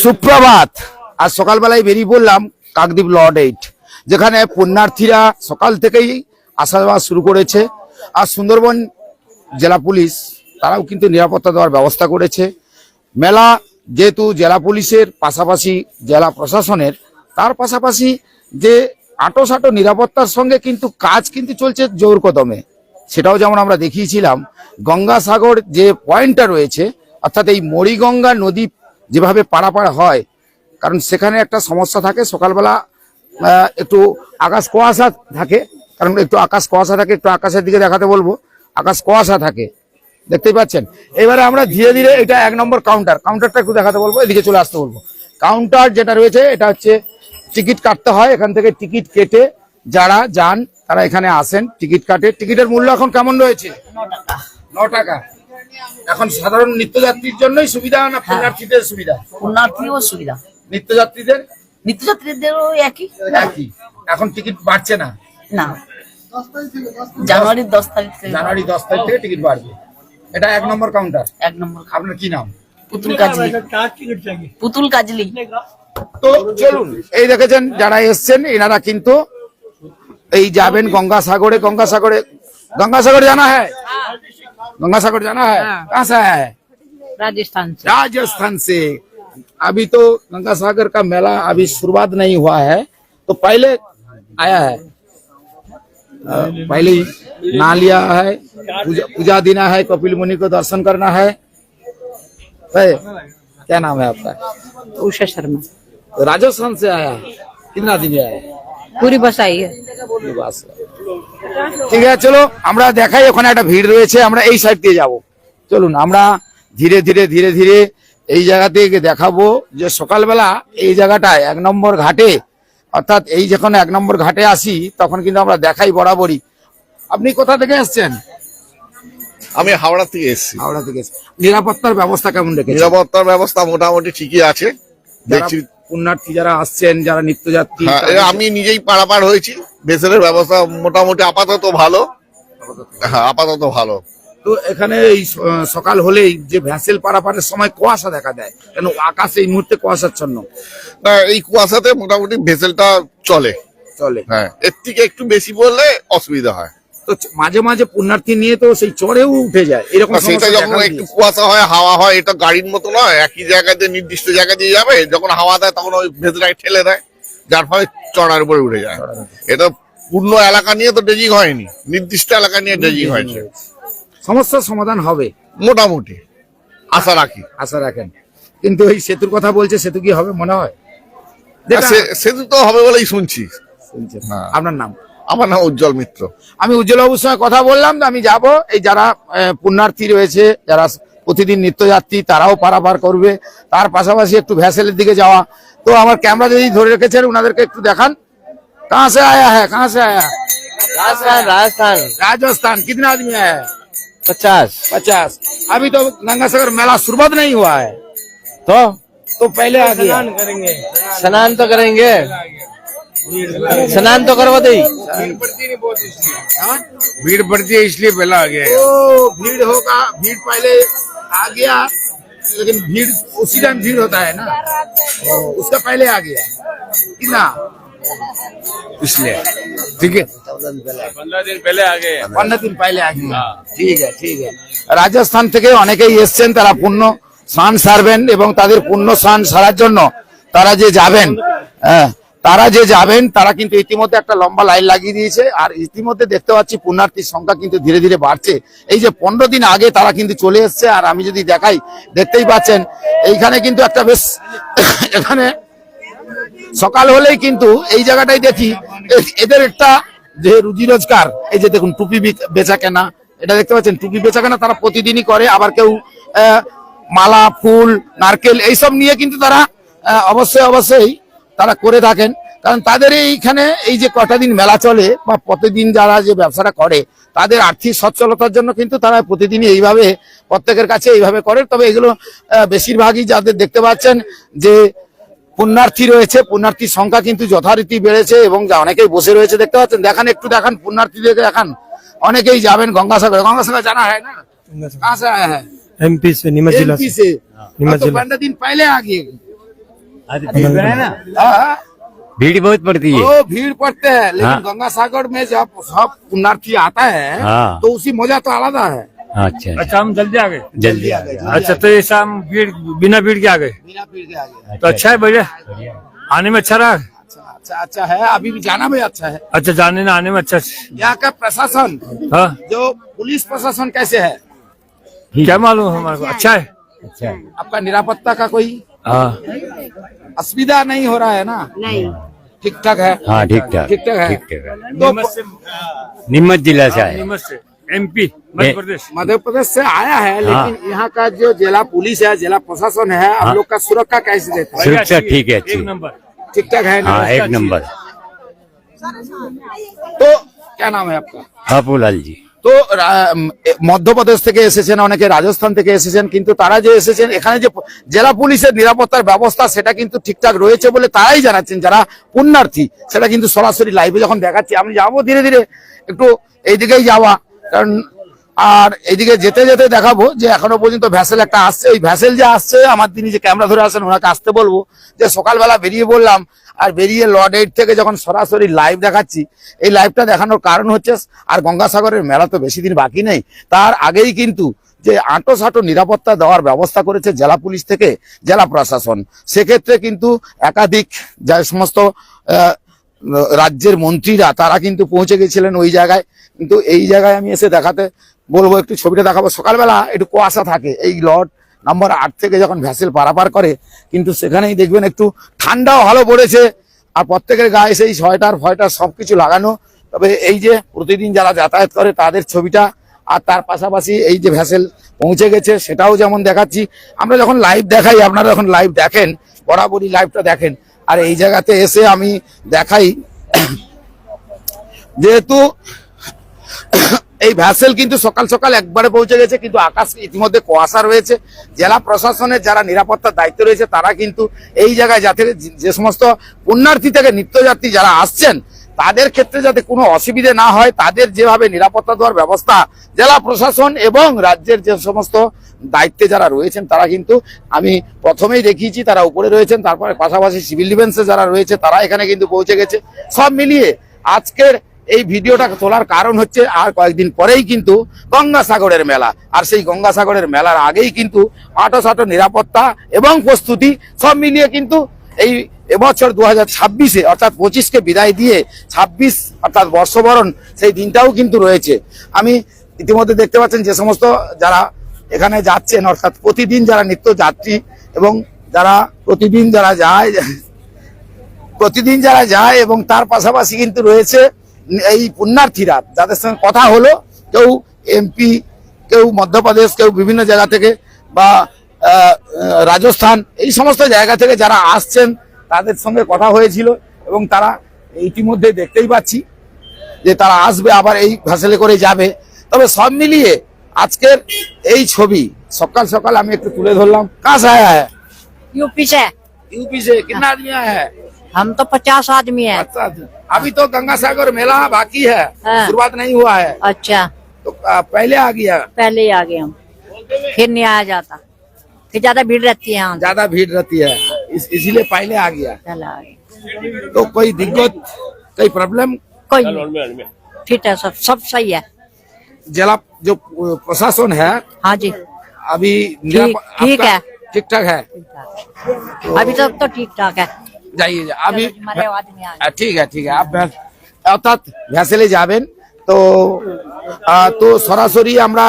সুপ্রভাত। আজ সকালবেলায় বেরিয়ে পড়লাম কাকদ্বীপ লর্ড 8, যেখানে পুণ্যার্থীরা সকাল থেকেই আসা যাওয়া শুরু করেছে। আর সুন্দরবন জেলা পুলিশ তারাও কিন্তু নিরাপত্তা দেওয়ার ব্যবস্থা করেছে। মেলা যেহেতু জেলা পুলিশের পাশাপাশি জেলা প্রশাসনের, তার পাশাপাশি যে আঁটো নিরাপত্তার সঙ্গে কিন্তু কাজ কিন্তু চলছে জোর কদমে। সেটাও যেমন আমরা দেখিয়েছিলাম, গঙ্গাসাগর যে পয়েন্টটা রয়েছে, অর্থাৎ এই মরিগঙ্গা নদী যেভাবে পারাপার হয়, কারণ সেখানে একটা সমস্যা থাকে, সকালবেলা একটু আকাশ কুয়াশা থাকে, কারণ একটু আকাশ কুয়াশা থাকে, একটু আকাশের দিকে দেখাতে বলবো, আকাশ কুয়াশা থাকে, দেখতেই পাচ্ছেন। এবারে আমরা ধীরে ধীরে, এটা 1 নম্বর কাউন্টারটা একটু দেখাতে বলবো, এদিকে চলে আসতে বলবো। কাউন্টার যেটা রয়েছে, এটা হচ্ছে টিকিট কাটতে হয়। এখান থেকে টিকিট কেটে যারা যান তারা এখানে আসেন, টিকিট কাটে। টিকিটের মূল্য এখন কেমন রয়েছে? 9 টাকা। এখন সাধারণ নিত্যযাত্রীর জন্যই সুবিধা না পুণ্যার্থীদের সুবিধা? পুণ্যার্থীও সুবিধা, নিত্যযাত্রীদেরও একই। এখন টিকিট বাড়ছে না? না, জানুয়ারি 10 তারিখ থেকে টিকিট বাড়বে। এটা 1 নম্বর কাউন্টার। 1 নম্বর। আপনার কি নাম? পুতুল কাজলি। তো চলুন, এই দেখেছেন যারা এসছেন এনারা কিন্তু এই যাবেন গঙ্গাসাগরে। गंगासागर जाना है? गंगासागर जाना है? कहाँ से है? राजस्थान से। अभी तो गंगासागर का मेला अभी शुरुआत नहीं हुआ है, तो पहले आया है, पहले ना लिया है, पूजा देना है, कपिल मुनि को दर्शन करना है। क्या नाम है आपका? उषा शर्मा। राजस्थान से आया है? कितना दिन आया है? पूरी बस आई है। ঠিক আছে, চলো আমরা দেখাই। ওখানে একটা ভিড় রয়েছে, আমরা এই সাইড দিয়ে যাব। চলুন আমরা ধীরে ধীরে এই জায়গা থেকে দেখাবো যে সকালবেলা এই জায়গাটায় 1 নম্বর ঘাটে, অর্থাৎ এই যখন 1 নম্বর ঘাটে আসি তখন কিন্তু আমরা দেখাই বরাবরই। আপনি কোথা থেকে এসেছেন? আমি হাওড়া থেকে এসেছি। হাওড়া থেকে। নিরাপত্তার ব্যবস্থা কেমন রেখেছেন? নিরাপত্তার ব্যবস্থা মোটামুটি ঠিকই আছে। দেখছি পুণ্যার্থী যারা আসছেন, যারা নিত্যযাত্রী, আমি নিজেই পারাপার হয়েছি। ভেসেলের ব্যবস্থা মোটামুটি আপাতত ভালো। হ্যাঁ, আপাতত ভালো। তো এখানে এই সকাল হলেই যে ভ্যাসেল পারাপারের সময় কুয়াশা দেখা দেয়, কেন আকাশে এই মুহূর্তে কুয়াশাচ্ছন্ন? না, এই কুয়াশাতে মোটামুটি ভেসেলটা চলে। হ্যাঁ, এর থেকে একটু বেশি বললে অসুবিধা হয়। তো মাঝে মাঝে পুণ্যার্থী নিয়ে তো সেই চড়েও উঠে যায়, এরকম সেটা যখন একটু কুয়াশা হয়, হাওয়া হয়, এটা গাড়ির মতো নয়, একই জায়গাতে নির্দিষ্ট জায়গা দিয়ে যাবে, যখন হাওয়া দেয় তখন ওই ভেসেলটাকে ঠেলে দেয়, যার ফলে চড়ার উপরে উঠে যায়। এটা পূর্ণ এলাকা নিয়ে তো ড্রেজিং হয়নি, নির্দিষ্ট এলাকা নিয়ে ড্রেজিং হয়েছে। সমস্যার সমাধান হবে মোটামুটি, আশা রাখেন। কিন্তু এই সেতুর কথা বলছে, সেতু কি হবে মনে হয়? সেতু তো হবে বলেই শুনছি। আপনার নাম? আমার নাম উজ্জ্বল মিত্র। আমি উজ্জ্বল বাবুর সঙ্গে কথা বললাম, আমি যাব। এই যারা পুণ্যার্থী রয়েছে, যারা প্রতিদিন নিত্যযাত্রী, তারাও পারাপার করবে, তার পাশাপাশি একটু ভ্যাসেলের দিকে যাওয়া। তো আমার ক্যামেরা যদি ধরে রেখেছেন, ওনাদেরকে একটু দেখান। कहाँ से आया है? राजस्थान। कितने आदमी है? 50। अभी तो गंगासागर मेला शुरुआत नहीं हुआ है, तो पहले आ गया। स्नान तो करेंगे, स्नान तो करवा दे। भीड़ बढ़ती है इसलिए पहले आ गया। भीड़ होगा, भीड़ पहले आ गया, लेकिन भीड़ उसी टाइम भीड़ होता है ना, उसका पहले आ गया। कितना इसलिए ठीक है, 15 दिन पहले आ गए। 15 दिन पहले आ गए। ঠিক আছে। রাজস্থান থেকে অনেকেই এসছেন, তারা পুণ্য স্নান সারবেন এবং তাদের পুণ্য স্নান সারার জন্য তারা যে যাবেন, তারা কিন্তু ইতিমধ্যে একটা লম্বা লাইন লাগিয়ে দিয়েছে। আর ইতিমধ্যে দেখতে পাচ্ছি পুণ্যার্থীর সংখ্যা কিন্তু ধীরে ধীরে বাড়ছে। এই যে 15 দিন আগে তারা কিন্তু চলে এসছে। আর আমি যদি দেখাই, দেখতেই পাচ্ছেন এইখানে কিন্তু একটা বেশ, এখানে সকাল হলেই কিন্তু এই জায়গাটাই দেখি এদের একটা যে রুজি রোজগার, এই যে দেখুন টুপি বেচা কেনা, এটা দেখতে পাচ্ছেন টুপি বেচা কেনা তারা প্রতিদিনই করে। আবার কেউ মালা, ফুল, নারকেল এইসব নিয়ে কিন্তু তারা অবশ্যই তারা করে থাকেন। কারণ তাদের এইখানে এই যে কটা দিন মেলা চলে বা প্রতিদিন যারা যে ব্যবসাটা করে, তাদের আর্থিক সচ্ছলতার জন্য কিন্তু তারা প্রতিদিনই এইভাবে প্রত্যেকের কাছে এইভাবে করে। তবে এগুলো বেশিরভাগই যাদের দেখতে পাচ্ছেন যে পুণ্যার্থী রয়েছে, পুণ্যার্থীর সংখ্যা কিন্তু যথারীতি বেড়েছে এবং অনেকেই বসে রয়েছে, দেখতে পাচ্ছেন। একটু দেখান পুণ্যার্থীদেরকে দেখান। অনেকেই যাবেন গঙ্গাসাগর। गंगासागर जाना है ना? कहाँ से आया है? एमपी से नीमच जिला एमपी से से नीमच तो जिला 15 दिन पहले आ गए। ना हाँ, भीड़ बहुत पड़ती है। वो भीड़ पड़ते हैं, लेकिन हाँ। गंगा सागर में जब सब पुण्यार्थी आता है हाँ। तो उसी मजा तो आलादा है। अच्छा अच्छा हम जल्दी आ गए। जल्दी आ गए। अच्छा तो ये शाम भीड़ बिना भीड़ के आ गए बिना भीड़ के आ गए। तो अच्छा है भैया, आने में अच्छा रहा। अच्छा है, अभी भी जाना भी अच्छा है। अच्छा जाने ना आने में अच्छा। यहाँ का प्रशासन, हाँ जो पुलिस प्रशासन कैसे है? क्या मालूम हमारे को, अच्छा है। अच्छा है। आपका निरापत्ता का कोई हाँ असुविधा नहीं हो रहा है ना? नहीं। ठीक ठाक है। हाँ ठीक ठाक ठीक ठाक है। ठीक ठाक है। तो नीमच जिला से आए। नीमच से, एमपी मध्य प्रदेश। मध्य प्रदेश से आया है, लेकिन यहाँ का जो जिला पुलिस है, जिला प्रशासन है, आप लोग का सुरक्षा कैसे देता है? सुरक्षा ठीक है, अच्छी एक नंबर। ठीक ठाक है ना? हाँ एक नंबर। তো क्या नाम है आपका? বাপুলাল জি। তো মধ্যপ্রদেশ থেকে এসেছেন, অনেকে রাজস্থান থেকে এসেছেন, কিন্তু তারা যে এসেছেন এখানে যে জেলা পুলিশের নিরাপত্তার ব্যবস্থা সেটা কিন্তু ঠিকঠাক রয়েছে বলে তারাই জানাচ্ছেন যারা পুণ্যার্থী। সেটা কিন্তু সরাসরি লাইভে যখন দেখাচ্ছি, আমি যাবো ধীরে ধীরে একটু এইদিকেই যাওয়া, কারণ আর এইদিকে যেতে যেতে দেখাবো যে এখনো পর্যন্ত ভ্যাসেল একটা আসছে। ওই ভ্যাসেল যে আসছে, আমার তিনি যে ক্যামেরা ধরে আসেন ওনাকে আসতে বলবো। যে সকালবেলা বেরিয়ে বললাম, আর বেরিয়ে লর্ড 8 থেকে যখন সরাসরি লাইভ দেখাচ্ছি, এই লাইভটা দেখানোর কারণ হচ্ছে আর গঙ্গাসাগরের মেলা তো বেশি দিন বাকি নেই, তার আগেই কিন্তু যে আঁটো নিরাপত্তা দেওয়ার ব্যবস্থা করেছে জেলা পুলিশ থেকে জেলা প্রশাসন। সেক্ষেত্রে কিন্তু একাধিক যে সমস্ত রাজ্যের মন্ত্রীরা তারা কিন্তু পৌঁছে গেছিলেন ওই জায়গায়। কিন্তু এই জায়গায় আমি এসে দেখাতে বলবো, একটু ছবিটা দেখাবো। সকালবেলা একটু কুয়াশা থাকে, এই লর্ড নম্বর 8 থেকে যখন ভ্যাসেল পারাপার করে, কিন্তু সেখানেই দেখবেন একটু ঠান্ডাও ভালো পড়েছে, আর প্রত্যেকের গায়ে সেই সোয়েটার ফয়েটার সবকিছু লাগানো। তবে এই যে প্রতিদিন যারা যাতায়াত করে তাদের ছবিটা, আর তার পাশাপাশি এই যে ভ্যাসেল পৌঁছে গেছে সেটাও যেমন দেখাচ্ছি। আমরা যখন লাইভ দেখাই, আপনারা যখন লাইভ দেখেন, বরাবরই লাইভটা দেখেন, আর এই জায়গাতে এসে আমি দেখাই যেহেতু এই ভ্যাসেল কিন্তু সকাল সকাল একবারে পৌঁছে গেছে, কিন্তু আকাশ ইতিমধ্যে কুয়াশা রয়েছে। জেলা প্রশাসনের যারা নিরাপত্তার দায়িত্ব রয়েছে তারা কিন্তু এই জায়গায় যাতে যে সমস্ত পুণ্যার্থী থেকে নিত্যযাত্রী যারা আসছেন তাদের ক্ষেত্রে যাতে কোনো অসুবিধা না হয়, তাদের যেভাবে নিরাপত্তা দেওয়ার ব্যবস্থা জেলা প্রশাসন এবং রাজ্যের যে সমস্ত দায়িত্বে যারা রয়েছেন তারা কিন্তু আমি প্রথমেই দেখিয়েছি তারা উপরে রয়েছেন, তারপরে পাশাপাশি সিভিল ডিফেন্সে যারা রয়েছে তারা এখানে কিন্তু পৌঁছে গেছে। সব মিলিয়ে আজকের এই ভিডিওটা তোলার কারণ হচ্ছে আর কয়েকদিন পরেই কিন্তু গঙ্গাসাগরের মেলা, আর সেই গঙ্গাসাগরের মেলার আগেই কিন্তু আঁটো নিরাপত্তা এবং প্রস্তুতি সব মিলিয়ে কিন্তু এই এবছর 2026-এ অর্থাৎ 25কে বিদায় দিয়ে 26 অর্থাৎ বর্ষবরণ সেই দিনটাও কিন্তু রয়েছে। আমি ইতিমধ্যে দেখতে পাচ্ছেন যে সমস্ত যারা এখানে যাচ্ছেন, অর্থাৎ প্রতিদিন যারা নিত্য যাত্রী এবং যারা প্রতিদিন যারা যায় এবং তার পাশাপাশি কিন্তু রয়েছে এই পুণ্যার্থীরা যাদের সঙ্গে কথা হলো, কেউ এমপি, কেউ মধ্যপ্রদেশ, কেউ বিভিন্ন জায়গা থেকে বা রাজস্থান, এই সমস্ত জায়গা থেকে যারা আসছেন তাদের সঙ্গে কথা হয়েছিল এবং তারা ইতিমধ্যে দেখতেই পাচ্ছি যে তারা আসবে, আবার এই ভ্যাসেলে করে যাবে। তবে সব মিলিয়ে আজকের এই ছবি সকাল সকাল আমি একটু তুলে ধরলাম। কাজ আয়া হ্যাঁ? यूपी से। यूपी से कितना आदमी आया है? हम तो 50 आदमी है। अच्छा, अभी तो गंगासागर मेला बाकी है, हाँ। शुरुआत नहीं हुआ है, अच्छा तो पहले आ गया। पहले ही आ गए हम, फिर नहीं आया जाता, फिर ज्यादा भीड़ रहती है यहाँ। ज्यादा भीड़ रहती है, इसीलिए पहले आ गया। चला आ गए। तो कोई दिक्कत, कोई प्रॉब्लम? कोई नहीं, ठीक है, सब सही है। जिला जो प्रशासन है हाँ जी अभी ठीक है। ठीक ठाक है, अभी तक तो ठीक ठाक है। जाइए अभी हमारे आदमी आ गए। ठीक है आप অর্থাৎ ভ্যাসেলে যাবেন তো তো সরাসরি আমরা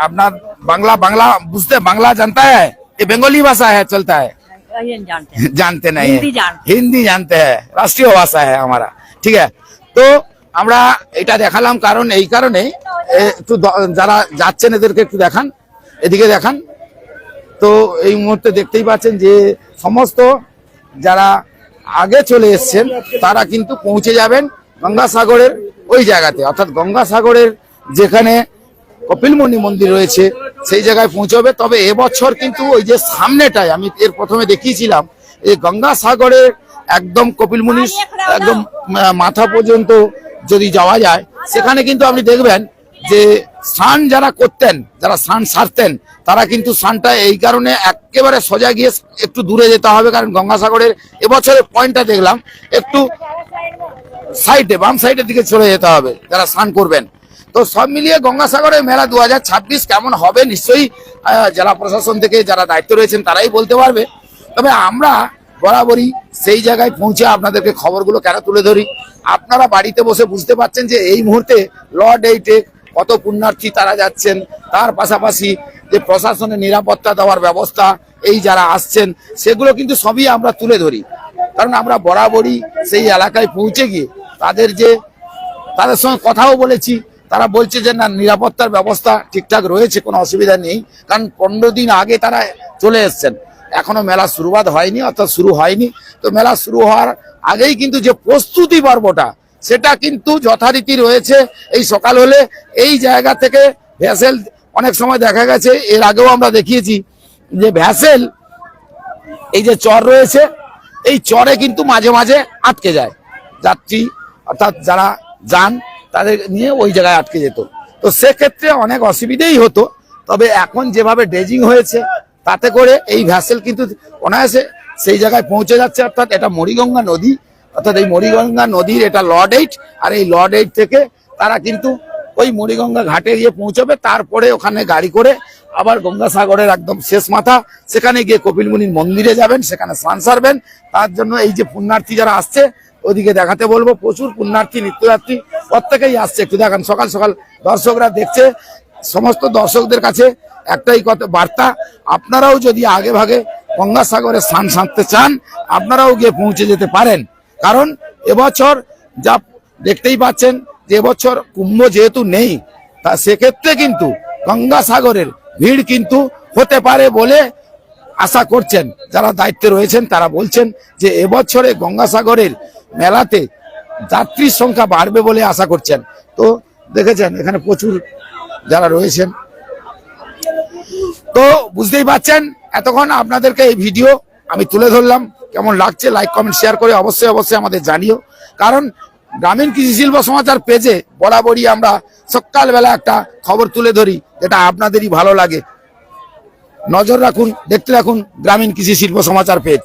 আপনার বাংলা বুঝতে বাংলা জানता है, ये बंगाली भाषा है, चलता है? ये नहीं जानते हैं। जानते नहीं है, हिंदी जानते हैं। हिंदी जानते हैं, राष्ट्रीय भाषा है हमारा। ठीक है, তো আমরা এটা দেখালাম কারণ এই কারণে একটু যারা যাচ্ছেন এদেরকে একটু দেখান, এদিকে দেখান। তো এই মুহূর্তে দেখতেই পাচ্ছেন যে সমস্ত যারা আগে চলে এসছেন তারা কিন্তু পৌঁছে যাবেন গঙ্গাসাগরের ওই জায়গাতে, অর্থাৎ গঙ্গাসাগরের যেখানে কপিলমুনি মন্দির রয়েছে সেই জায়গায় পৌঁছবে। তবে এবছর কিন্তু ওই যে সামনেটায় আমি এর প্রথমে দেখিয়েছিলাম, এই গঙ্গাসাগরের একদম কপিলমুনির একদম মাথা পর্যন্ত যদি যাওয়া যায়, সেখানে কিন্তু আপনি দেখবেন যে স্নান যারা করতেন, যারা স্নান সারতেন, তারা কিন্তু স্নানটা এই কারণে একেবারে সোজা গিয়ে একটু দূরে যেতে হবে, কারণ গঙ্গাসাগরের এবছরের পয়েন্টটা দেখলাম একটু সাইডে, বাম সাইডের দিকে চলে যেতে হবে যারা স্নান করবেন। তো সব মিলিয়ে গঙ্গাসাগরের মেলা 2026 কেমন হবে নিশ্চয়ই জেলা প্রশাসন থেকে যারা দায়িত্ব রয়েছেন তারাই বলতে পারবে। তবে আমরা বরাবরই সেই জায়গায় পৌঁছে আপনাদেরকে খবরগুলো কেন তুলে ধরি, আপনারা বাড়িতে বসে বুঝতে পারছেন যে এই মুহূর্তে লর্ড 8-এ কত পুণ্যার্থী তারা যাচ্ছেন, তার পাশাপাশি যে প্রশাসনের নিরাপত্তা দেওয়ার ব্যবস্থা, এই যারা আসছেন সেগুলো কিন্তু সবই আমরা তুলে ধরি, কারণ আমরা বরাবরই সেই এলাকায় পৌঁছে গিয়ে তাদের সঙ্গে কথাও বলেছি। তারা বলছে যে না, নিরাপত্তার ব্যবস্থা ঠিকঠাক রয়েছে, কোনো অসুবিধা নেই, কারণ 15 দিন আগে তারা চলে এসছেন, এখনো মেলা শুরুবাত হয়নি, অর্থাৎ শুরু হয়নি। তো মেলা শুরু হওয়ার আগেই কিন্তু যে প্রস্তুতি পর্বটা সেটা কিন্তু যথারীতি রয়েছে। এই সকাল হলে এই জায়গা থেকে ভ্যাসেল, অনেক সময় দেখা গেছে, এর আগেও আমরা দেখিয়েছি যে ভ্যাসেল এই যে চর রয়েছে, এই চরে কিন্তু মাঝে মাঝে আটকে যায় যাত্রী, অর্থাৎ যারা যান তাদের নিয়ে ওই জায়গায় আটকে যেত। তো সেক্ষেত্রে অনেক অসুবিধেই হতো। তবে এখন যেভাবে ড্রেজিং হয়েছে তাতে করে এই ভ্যাসেল কিন্তু অনায়াসে সেই জায়গায় পৌঁছে যাচ্ছে, অর্থাৎ এটা মরিগঙ্গা নদী, অর্থাৎ এই মরিগঙ্গা নদীর এটা লর্ড 8, আর এই লর্ড 8 থেকে তারা কিন্তু ওই মরিগঙ্গা ঘাটে গিয়ে পৌঁছবে, তারপরে ওখানে গাড়ি করে আবার গঙ্গাসাগরের একদম শেষ মাথা সেখানে গিয়ে কপিল মুনির মন্দিরে যাবেন, সেখানে স্নান সারবেন। তার জন্য এই যে পুণ্যার্থী যারা আসছে ওদিকে দেখাতে বলবো, প্রচুর পুণ্যার্থী নিত্যযাত্রী প্রত্যেকেই আসছে, একটু দেখান। সকাল সকাল দর্শকরা দেখছে, সমস্ত দর্শকদের কাছে একটাই কথা বার্তা, আপনারাও যদি আগে ভাগে গঙ্গাসাগরে স্নান সারতে চান আপনারাও গিয়ে পৌঁছে যেতে পারেন, কারণ এবছর যা দেখতেই পাচ্ছেন যে এবছর কুম্ভ যেহেতু নেই, তা সেক্ষেত্রে কিন্তু গঙ্গাসাগরের ভিড় কিন্তু হতে পারে বলে আশা করছেন যারা দায়িত্বে রয়েছেন। তারা বলছেন যে এবছরে গঙ্গাসাগরের মেলাতে যাত্রীর সংখ্যা বাড়বে বলে আশা করছেন। তো দেখেছেন এখানে প্রচুর যারা রয়েছেন, তো বুঝতেই পারছেন এতক্ষণ আপনাদেরকে এই ভিডিও আমি তুলে ধরলাম। কেমন লাগছে লাইক কমেন্ট শেয়ার করে অবশ্যই অবশ্যই আমাদের জানিও, কারণ গ্রামীণ কৃষি শিল্প সমাচার পেজে বরাবরই আমরা সকালবেলা একটা খবর তুলে ধরি যেটা আপনাদেরই ভালো লাগে। নজর রাখুন, দেখতে রাখুন গ্রামীণ কৃষি শিল্প সমাচার পেজ।